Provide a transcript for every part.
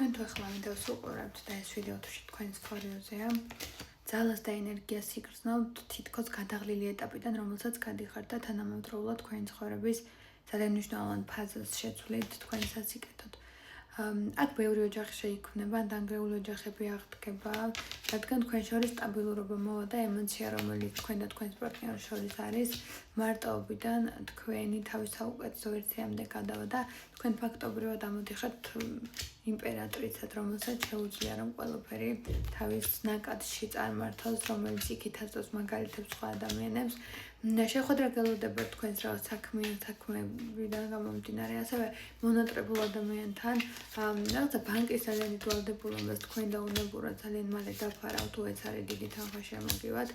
თქვენ თუ ახლა ვიდეოს უყურებთ და ეს ვიდეო თუში თქვენს ქორიოზეა, ძალას და ენერგიას იგრძნობთ თითქოს გადაღლილი ეტაპიდან, რომელსაც გადიხართ და თანამედროვულად თქვენი ცხოვრების ძალიან მნიშვნელოვან ფაზას შეცვლით თქვენ სასიკეთოდ. აქ ბევრი ოჯახი შეიქმნება, დანგრეული ოჯახები აღდგება, რადგან თქვენ შორის სტაბილურობა მოვა და ემოცია, რომელიც თქვენ და თქვენს პარტნიორს შორის არის, მარტოობიდან თქვენი თავის საუკეთესო ვერსიამდე გადავა და თქვენ ფაქტობრივად ამოდიხართ იმპერატრიცად, რომელსაც შეუძლია რომ ყველაფერი თავის ნაკადში წარმართოს, რომელიც იქით აწვევს მაგალითებს სხვა ადამიანებს. შეხვედრა გელოდებათ თქვენს რაღაც საქმეებიდან გამომდინარე, ასევე მონატრებულ ადამიანთან, რაღაცა ბანკის ძალიან დიდ ვალდებულებას თქვენ დაუნებურად ძალიან მალე დაფარავთ, თუ ეს არის დიდი თანხა შემოგივათ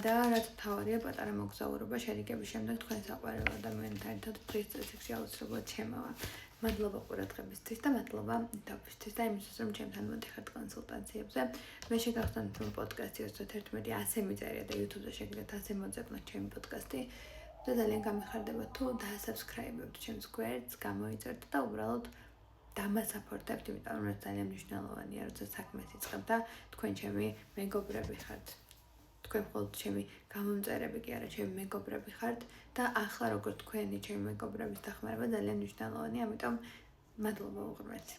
და რაც მთავარია პატარა მოგზაურობა შერიგების შემდეგ თქვენ საყვარელ ადამიანთან ერთად დღის წესრიგში აუცილებლად შემოვა. მადლობა ყურადღებისთვის და მადლობა თავისთვის და იმისთვის, რომ ჩემთან მოდიხართ კონსულტაციებზე. მე შეგახსენებთ, რომ პოდკასტი 21 ასე მიწერია და YouTube-ზე შეგიძლიათ ასე მოძებნოთ ჩემი პოდკასტი და ძალიან გამიხარდებათ თუ დაასაბსქრაიბებთ ჩემს გვერდს, გამოიწერთ და უბრალოდ დამასაპორტებთ, იმიტომ რომ ეს ძალიან მნიშვნელოვანია, როცა საქმეს იწყებ და თქვენ ჩემი მეგობრები ხართ. თქვენ მხოლოდ ჩემი გამომწერები კი არა, ჩემი მეგობრები ხართ და ახლა როგორც თქვენი ჩემი მეგობრების დახმარება ძალიან მნიშვნელოვანია, ამიტომ მადლობა უღრმესი.